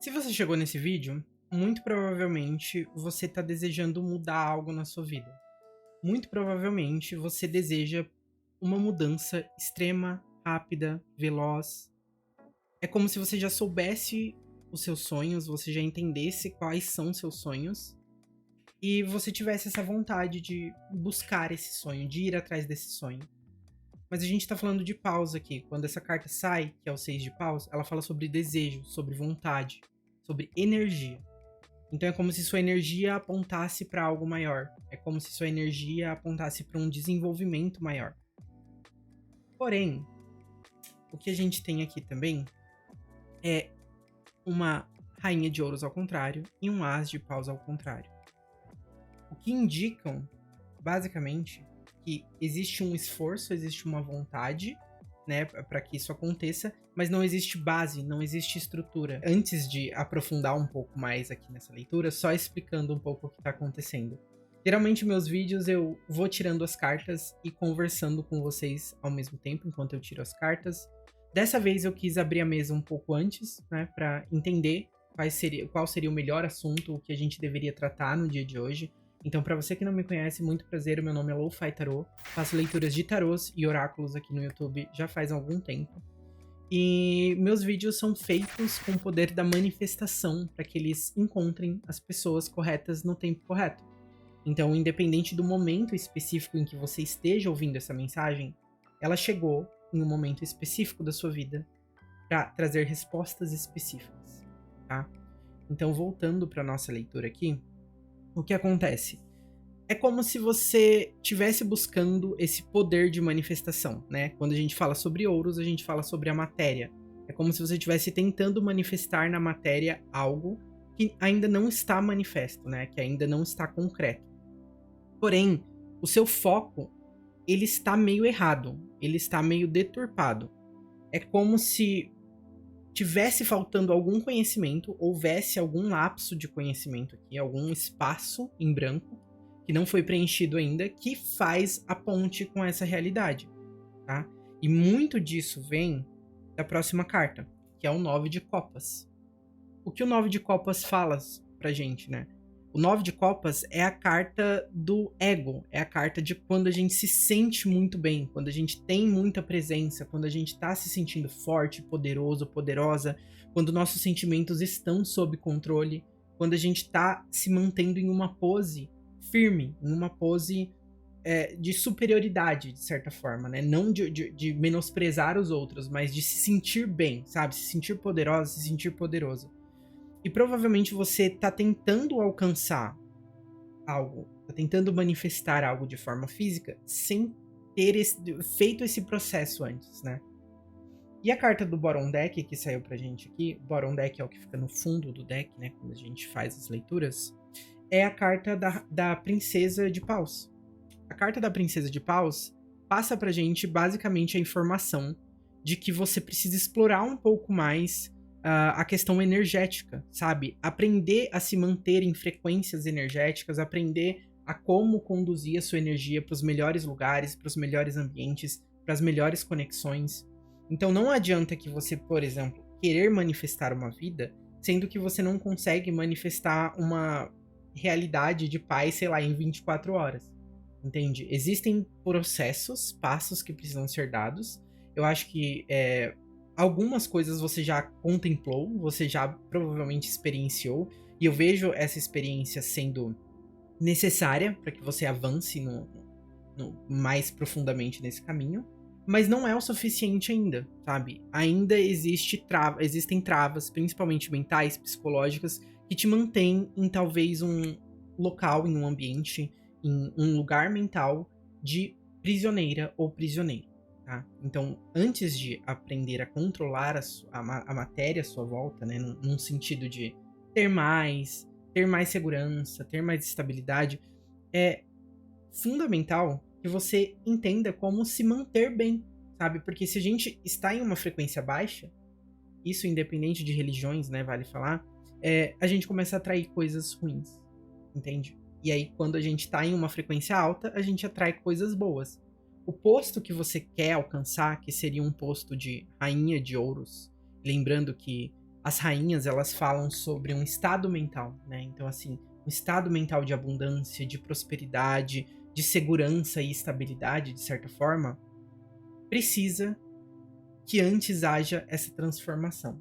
Se você chegou nesse vídeo, muito provavelmente você está desejando mudar algo na sua vida. Muito provavelmente você deseja uma mudança extrema, rápida, veloz. É como se você já soubesse os seus sonhos, você já entendesse quais são seus sonhos e você tivesse essa vontade de buscar esse sonho, de ir atrás desse sonho. Mas a gente tá falando de paus aqui. Quando essa carta sai, que é o 6 de paus, ela fala sobre desejo, sobre vontade, sobre energia. Então é como se sua energia apontasse para algo maior. É como se sua energia apontasse para um desenvolvimento maior. Porém, o que a gente tem aqui também é uma rainha de ouros ao contrário e um as de paus ao contrário. O que indicam, basicamente, que existe um esforço, existe uma vontade, né, para que isso aconteça, mas não existe base, não existe estrutura. Antes de aprofundar um pouco mais aqui nessa leitura, só explicando um pouco o que está acontecendo. Geralmente meus vídeos eu vou tirando as cartas e conversando com vocês ao mesmo tempo enquanto eu tiro as cartas. Dessa vez eu quis abrir a mesa um pouco antes, né, para entender qual seria o melhor assunto, o que a gente deveria tratar no dia de hoje. Então, para você que não me conhece, muito prazer, o meu nome é Lo-Fi Tarot, faço leituras de tarôs e oráculos aqui no YouTube já faz algum tempo. E meus vídeos são feitos com o poder da manifestação, para que eles encontrem as pessoas corretas no tempo correto. Então, independente do momento específico em que você esteja ouvindo essa mensagem, ela chegou em um momento específico da sua vida para trazer respostas específicas, tá? Então, voltando para nossa leitura aqui, o que acontece? É como se você estivesse buscando esse poder de manifestação, né? Quando a gente fala sobre ouros, a gente fala sobre a matéria. É como se você estivesse tentando manifestar na matéria algo que ainda não está manifesto, né? Que ainda não está concreto. Porém, o seu foco, ele está meio errado, ele está meio deturpado. É como se tivesse faltando algum conhecimento, houvesse algum lapso de conhecimento aqui, algum espaço em branco que não foi preenchido ainda, que faz a ponte com essa realidade, tá? E muito disso vem da próxima carta, que é o 9 de copas. O que o 9 de copas fala pra gente, né? O 9 de copas é a carta do ego, é a carta de quando a gente se sente muito bem, quando a gente tem muita presença, quando a gente tá se sentindo forte, poderoso, poderosa, quando nossos sentimentos estão sob controle, quando a gente tá se mantendo em uma pose firme, em uma pose de superioridade, de certa forma, né? Não de menosprezar os outros, mas de se sentir bem, sabe? Se sentir poderosa, se sentir poderoso. E provavelmente você tá tentando alcançar algo, tá tentando manifestar algo de forma física sem ter feito esse processo antes, né? E a carta do Bottom Deck que saiu pra gente aqui, o Bottom Deck é o que fica no fundo do deck, né? Quando a gente faz as leituras, é a carta da Princesa de Paus. A carta da Princesa de Paus passa pra gente basicamente a informação de que você precisa explorar um pouco mais a questão energética, sabe? Aprender a se manter em frequências energéticas, aprender a como conduzir a sua energia para os melhores lugares, para os melhores ambientes, para as melhores conexões. Então não adianta que você, por exemplo, querer manifestar uma vida, sendo que você não consegue manifestar uma realidade de paz, sei lá, em 24 horas. Entende? Existem processos, passos que precisam ser dados. Eu acho que algumas coisas você já contemplou, você já provavelmente experienciou, e eu vejo essa experiência sendo necessária para que você avance mais profundamente nesse caminho, mas não é o suficiente ainda, sabe? Ainda existem travas, principalmente mentais, psicológicas, que te mantêm em talvez um local, em um ambiente, em um lugar mental de prisioneira ou prisioneiro. Tá? Então, antes de aprender a controlar a matéria à sua volta, né, num sentido de ter mais segurança, ter mais estabilidade, é fundamental que você entenda como se manter bem, sabe? Porque se a gente está em uma frequência baixa, isso independente de religiões, né, vale falar, a gente começa a atrair coisas ruins, entende? E aí, quando a gente está em uma frequência alta, a gente atrai coisas boas. O posto que você quer alcançar, que seria um posto de rainha de ouros, lembrando que as rainhas, elas falam sobre um estado mental, né? Então, assim, um estado mental de abundância, de prosperidade, de segurança e estabilidade, de certa forma, precisa que antes haja essa transformação,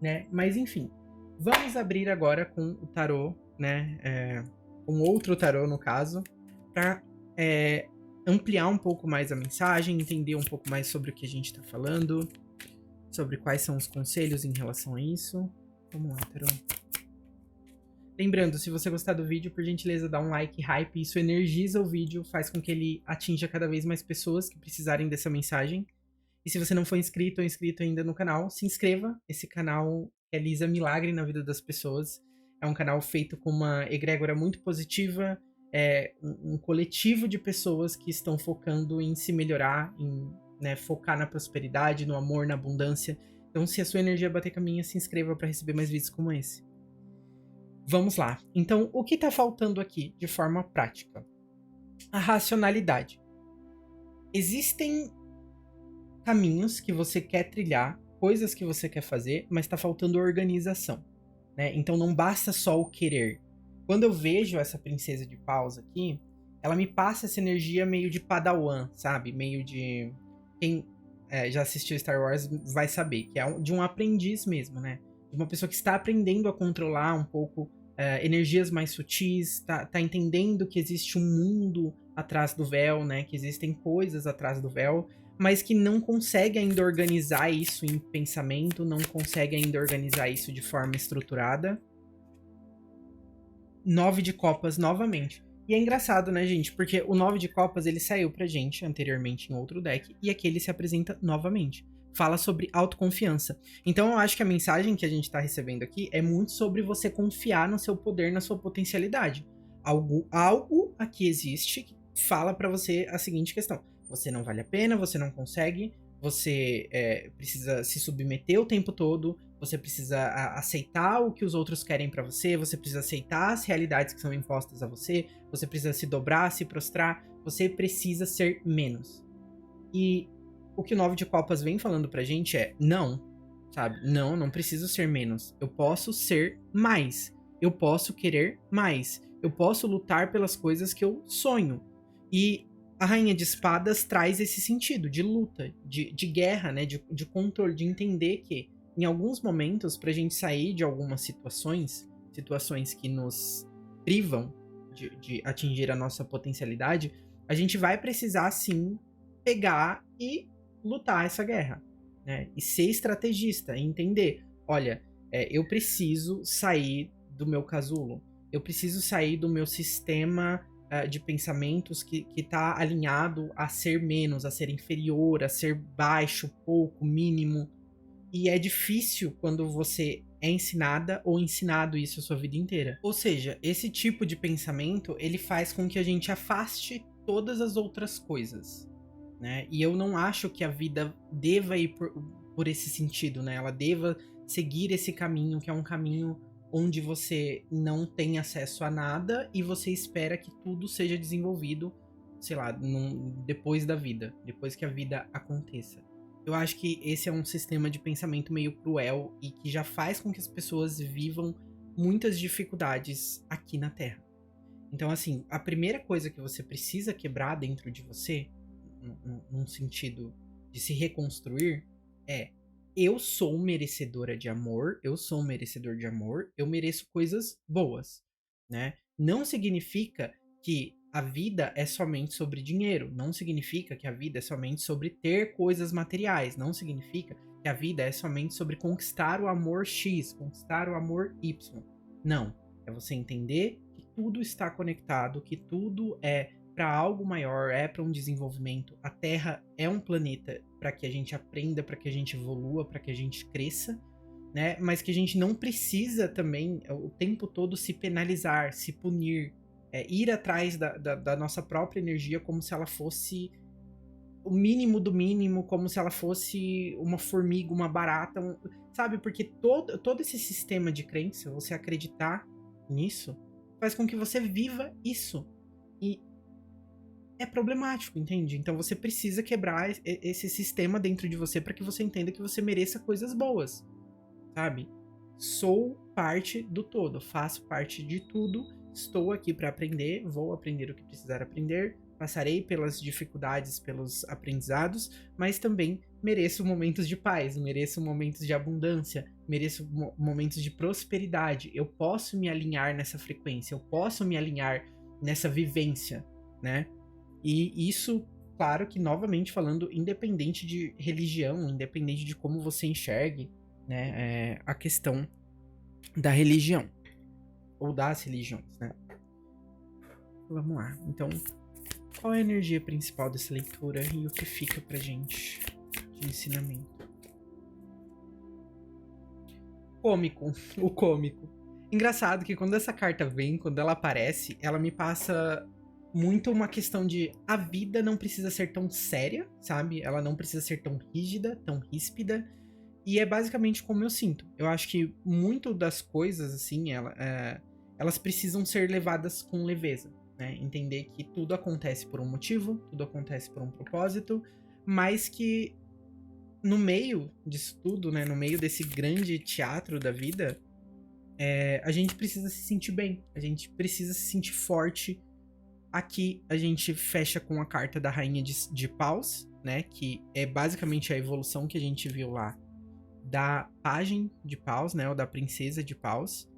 né? Mas, enfim, vamos abrir agora com o tarô, né? Um outro tarô, no caso, para ampliar um pouco mais a mensagem, entender um pouco mais sobre o que a gente está falando, sobre quais são os conselhos em relação a isso. Vamos lá, tarô. Lembrando, se você gostar do vídeo, por gentileza, dá um like, hype, isso energiza o vídeo, faz com que ele atinja cada vez mais pessoas que precisarem dessa mensagem. E se você não for inscrito ou inscrito ainda no canal, se inscreva. Esse canal realiza milagre na vida das pessoas. É um canal feito com uma egrégora muito positiva, um coletivo de pessoas que estão focando em se melhorar, em, né, focar na prosperidade, no amor, na abundância. Então, se a sua energia bater com a minha, se inscreva para receber mais vídeos como esse. Vamos lá. Então, o que está faltando aqui de forma prática? A racionalidade. Existem caminhos que você quer trilhar, coisas que você quer fazer, mas está faltando organização, né? Então não basta só o querer. Quando eu vejo essa princesa de paus aqui, ela me passa essa energia meio de Padawan, sabe? Meio de... Quem já assistiu Star Wars vai saber, que é de um aprendiz mesmo, né? De uma pessoa que está aprendendo a controlar um pouco energias mais sutis, tá entendendo que existe um mundo atrás do véu, né? Que existem coisas atrás do véu, mas que não consegue ainda organizar isso em pensamento, não consegue ainda organizar isso de forma estruturada. 9 de copas novamente. E é engraçado, né, gente? Porque o 9 de copas, ele saiu pra gente anteriormente em outro deck, e aqui ele se apresenta novamente. Fala sobre autoconfiança. Então eu acho que a mensagem que a gente tá recebendo aqui é muito sobre você confiar no seu poder, na sua potencialidade. Algo aqui existe que fala pra você a seguinte questão: você não vale a pena, você não consegue, você precisa se submeter o tempo todo, você precisa aceitar o que os outros querem pra você, você precisa aceitar as realidades que são impostas a você, você precisa se dobrar, se prostrar, você precisa ser menos. E o que o 9 de copas vem falando pra gente é, não, sabe? Não preciso ser menos. Eu posso ser mais. Eu posso querer mais. Eu posso lutar pelas coisas que eu sonho. E a Rainha de Espadas traz esse sentido de luta, de guerra, né? De controle, de entender que em alguns momentos, pra gente sair de algumas situações que nos privam de atingir a nossa potencialidade, a gente vai precisar sim pegar e lutar essa guerra, né? E ser estrategista, e entender, olha, eu preciso sair do meu casulo, eu preciso sair do meu sistema de pensamentos que tá alinhado a ser menos, a ser inferior, a ser baixo, pouco, mínimo. E é difícil quando você é ensinada ou ensinado isso a sua vida inteira. Ou seja, esse tipo de pensamento, ele faz com que a gente afaste todas as outras coisas, né? E eu não acho que a vida deva ir por esse sentido, né? Ela deva seguir esse caminho, que é um caminho onde você não tem acesso a nada e você espera que tudo seja desenvolvido, sei lá, depois da vida, depois que a vida aconteça. Eu acho que esse é um sistema de pensamento meio cruel e que já faz com que as pessoas vivam muitas dificuldades aqui na Terra. Então, assim, a primeira coisa que você precisa quebrar dentro de você, num sentido de se reconstruir, é: eu sou merecedora de amor, eu sou um merecedor de amor, eu mereço coisas boas, né? Não significa que a vida é somente sobre dinheiro, não significa que a vida é somente sobre ter coisas materiais, não significa que a vida é somente sobre conquistar o amor X, conquistar o amor Y. Não, é você entender que tudo está conectado, que tudo é para algo maior, é para um desenvolvimento. A Terra é um planeta para que a gente aprenda, para que a gente evolua, para que a gente cresça, né? Mas que a gente não precisa também o tempo todo se penalizar, se punir, ir atrás da nossa própria energia como se ela fosse o mínimo do mínimo, como se ela fosse uma formiga, uma barata, sabe? Porque todo esse sistema de crença, você acreditar nisso, faz com que você viva isso. E é problemático, entende? Então você precisa quebrar esse sistema dentro de você para que você entenda que você mereça coisas boas, sabe? sou parte do todo, faço parte de tudo, estou aqui para aprender, vou aprender o que precisar aprender, passarei pelas dificuldades, pelos aprendizados, mas também mereço momentos de paz, mereço momentos de abundância, mereço momentos de prosperidade. Eu posso me alinhar nessa frequência, eu posso me alinhar nessa vivência, né? E isso, claro que novamente falando, independente de religião, independente de como você enxergue, né, a questão da religião ou das religiões, né? Vamos lá. Então, qual é a energia principal dessa leitura e o que fica pra gente de ensinamento? Cômico, o cômico. Engraçado que quando essa carta vem, quando ela aparece, ela me passa muito uma questão de a vida não precisa ser tão séria, sabe? Ela não precisa ser tão rígida, tão ríspida. E é basicamente como eu sinto. Eu acho que muito das coisas, assim, elas precisam ser levadas com leveza, né? Entender que tudo acontece por um motivo, tudo acontece por um propósito, mas que no meio disso tudo, né? No meio desse grande teatro da vida, a gente precisa se sentir bem, a gente precisa se sentir forte. Aqui a gente fecha com a carta da Rainha de Paus, né? Que é basicamente a evolução que a gente viu lá da Pajem de Paus, né? Ou da Princesa de Paus,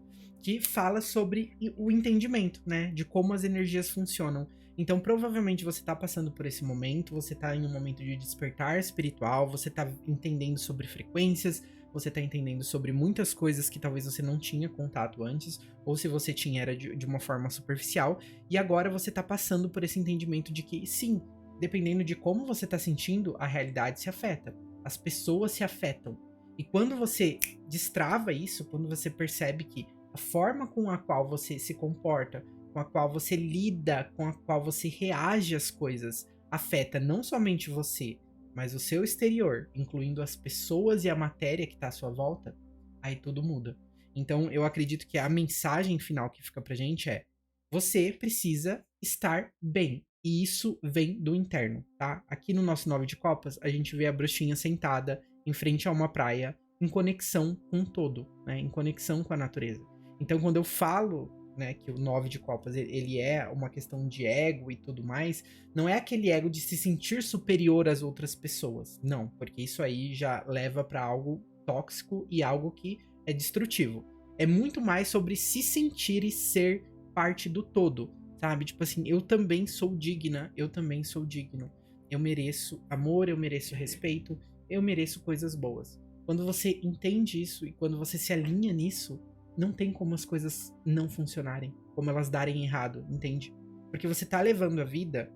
que fala sobre o entendimento, né? De como as energias funcionam. Então, provavelmente você tá passando por esse momento, você tá em um momento de despertar espiritual, você tá entendendo sobre frequências, você tá entendendo sobre muitas coisas que talvez você não tinha contato antes, ou se você tinha era de uma forma superficial, e agora você tá passando por esse entendimento de que, sim, dependendo de como você tá sentindo, a realidade se afeta, as pessoas se afetam. E quando você destrava isso, quando você percebe que a forma com a qual você se comporta, com a qual você lida, com a qual você reage às coisas, afeta não somente você, mas o seu exterior, incluindo as pessoas e a matéria que está à sua volta, aí tudo muda. Então, eu acredito que a mensagem final que fica pra gente é: você precisa estar bem. E isso vem do interno, tá? Aqui no nosso 9 de copas, a gente vê a bruxinha sentada em frente a uma praia, em conexão com o todo, né? Em conexão com a natureza. Então, quando eu falo, né, que o 9 de copas ele é uma questão de ego e tudo mais, não é aquele ego de se sentir superior às outras pessoas. Não, porque isso aí já leva para algo tóxico e algo que é destrutivo. É muito mais sobre se sentir e ser parte do todo, sabe? Tipo assim, eu também sou digna, eu também sou digno. Eu mereço amor, eu mereço respeito, eu mereço coisas boas. Quando você entende isso e quando você se alinha nisso, não tem como as coisas não funcionarem, como elas darem errado, entende? Porque você tá levando a vida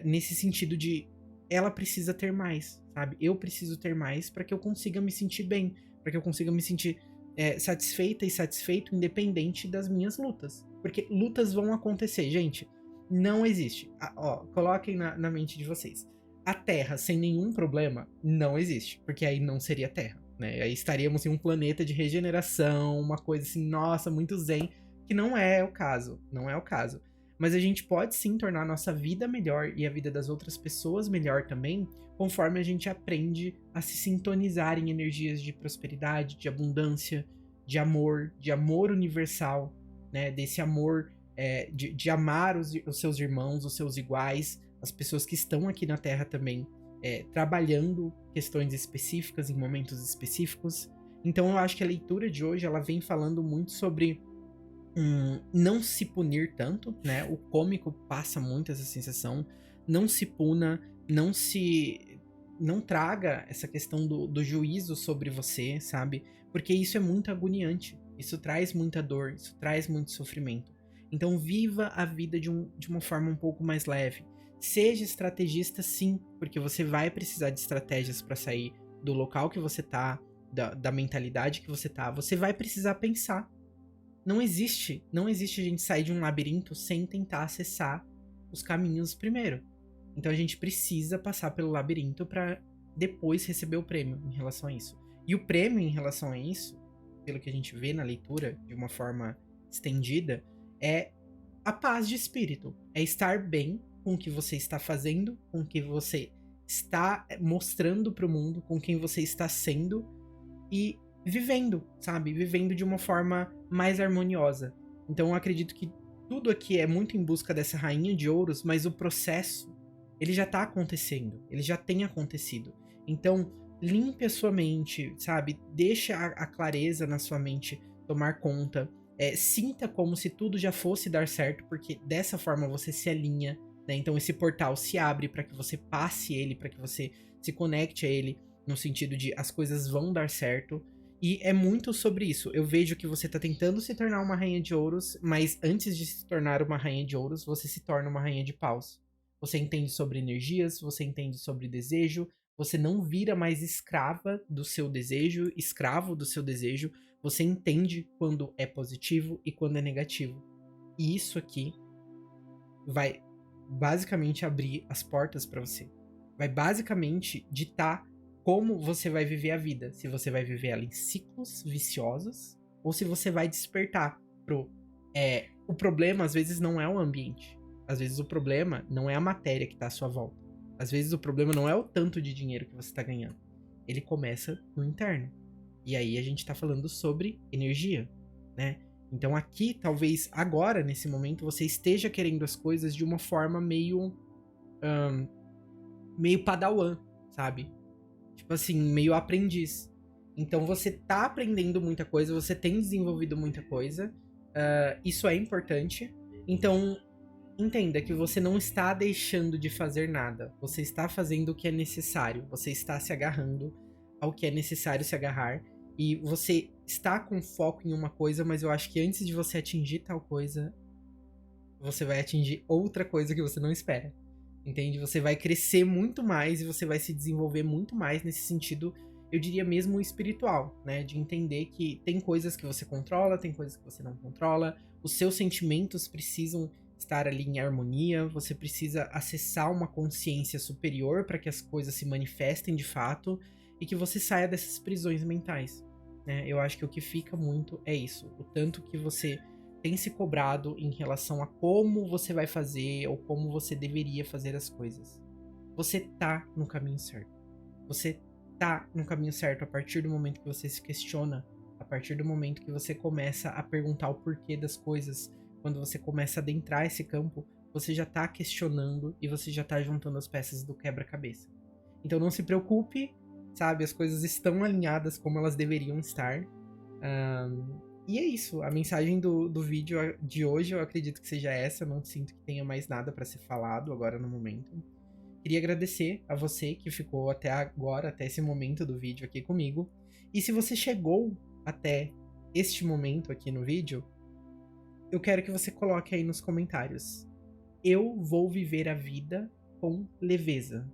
nesse sentido de ela precisa ter mais, sabe? Eu preciso ter mais para que eu consiga me sentir bem, para que eu consiga me sentir satisfeita e satisfeito independente das minhas lutas. Porque lutas vão acontecer, gente. Não existe. Coloquem na mente de vocês. A Terra sem nenhum problema não existe, porque aí não seria Terra, né? Aí estaríamos em um planeta de regeneração, uma coisa assim, nossa, muito zen, que não é o caso, não é o caso. Mas a gente pode sim tornar a nossa vida melhor e a vida das outras pessoas melhor também, conforme a gente aprende a se sintonizar em energias de prosperidade, de abundância, de amor universal, né? Desse amor de amar os seus irmãos, os seus iguais, as pessoas que estão aqui na Terra também, trabalhando questões específicas em momentos específicos. Então eu acho que a leitura de hoje ela vem falando muito sobre não se punir tanto, né? O cômico passa muito essa sensação. Não se puna, não traga essa questão do juízo sobre você, sabe? Porque isso é muito agoniante. Isso traz muita dor, isso traz muito sofrimento. Então viva a vida de uma forma um pouco mais leve. Seja estrategista, sim, porque você vai precisar de estratégias para sair do local que você tá, da mentalidade que você tá. Você vai precisar pensar. Não existe a gente sair de um labirinto sem tentar acessar os caminhos primeiro. Então a gente precisa passar pelo labirinto para depois receber o prêmio em relação a isso. E o prêmio em relação a isso, pelo que a gente vê na leitura de uma forma estendida, é a paz de espírito. É estar bem com o que você está fazendo, com o que você está mostrando para o mundo, com quem você está sendo, e vivendo, sabe? Vivendo de uma forma mais harmoniosa. Então eu acredito que tudo aqui é muito em busca dessa rainha de ouros, mas o processo, ele já tá acontecendo, ele já tem acontecido. Então, limpe a sua mente, sabe? Deixa a clareza na sua mente tomar conta. Sinta como se tudo já fosse dar certo, porque dessa forma você se alinha, né? Então esse portal se abre para que você passe ele, para que você se conecte a ele, no sentido de as coisas vão dar certo. E é muito sobre isso. Eu vejo que você tá tentando se tornar uma rainha de ouros, mas antes de se tornar uma rainha de ouros, você se torna uma rainha de paus. Você entende sobre energias, você entende sobre desejo, você não vira mais escrava do seu desejo, escravo do seu desejo, você entende quando é positivo e quando é negativo. E isso aqui vai basicamente abrir as portas para você. Vai basicamente ditar como você vai viver a vida. Se você vai viver ela em ciclos viciosos ou se você vai despertar pro... o problema às vezes não é o ambiente. Às vezes o problema não é a matéria que tá à sua volta. Às vezes o problema não é o tanto de dinheiro que você tá ganhando. Ele começa no interno. E aí a gente tá falando sobre energia, né? Então aqui, talvez agora, nesse momento, você esteja querendo as coisas de uma forma meio padawan, sabe? Tipo assim, meio aprendiz. Então você tá aprendendo muita coisa, você tem desenvolvido muita coisa. Isso é importante. Então, entenda que você não está deixando de fazer nada. Você está fazendo o que é necessário. Você está se agarrando ao que é necessário se agarrar. E você está com foco em uma coisa, mas eu acho que antes de você atingir tal coisa, você vai atingir outra coisa que você não espera. Entende? Você vai crescer muito mais e você vai se desenvolver muito mais nesse sentido, eu diria mesmo espiritual, né? De entender que tem coisas que você controla, tem coisas que você não controla, os seus sentimentos precisam estar ali em harmonia, você precisa acessar uma consciência superior para que as coisas se manifestem de fato e que você saia dessas prisões mentais, né? Eu acho que o que fica muito é isso, o tanto que você tem se cobrado em relação a como você vai fazer ou como você deveria fazer as coisas. Você tá no caminho certo. Você tá no caminho certo a partir do momento que você se questiona, a partir do momento que você começa a perguntar o porquê das coisas. Quando você começa a adentrar esse campo, você já tá questionando e você já tá juntando as peças do quebra-cabeça. Então não se preocupe, sabe? As coisas estão alinhadas como elas deveriam estar. E é isso, a mensagem do vídeo de hoje eu acredito que seja essa, eu não sinto que tenha mais nada para ser falado agora no momento. Queria agradecer a você que ficou até agora, até esse momento do vídeo aqui comigo. E se você chegou até este momento aqui no vídeo, eu quero que você coloque aí nos comentários: eu vou viver a vida com leveza.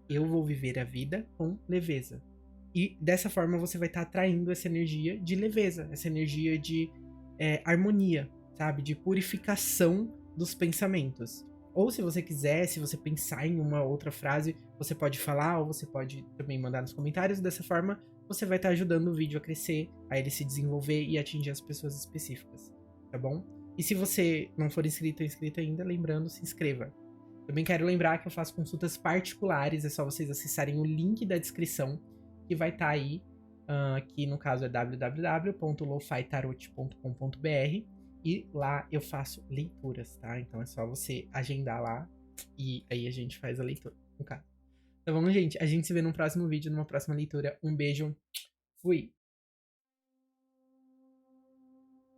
Eu vou viver a vida com leveza. E dessa forma você vai estar atraindo essa energia de leveza, essa energia de harmonia, sabe? De purificação dos pensamentos. Ou se você quiser, se você pensar em uma outra frase, você pode falar ou você pode também mandar nos comentários. Dessa forma, você vai estar ajudando o vídeo a crescer, a ele se desenvolver e atingir as pessoas específicas, tá bom? E se você não for inscrito ou inscrita ainda, lembrando, se inscreva. Também quero lembrar que eu faço consultas particulares, é só vocês acessarem o link da descrição que vai estar aí, que no caso é www.lofitarot.com.br, e lá eu faço leituras, tá? Então é só você agendar lá e aí a gente faz a leitura, no caso. Então vamos, gente, a gente se vê no próximo vídeo, numa próxima leitura. Um beijo, fui!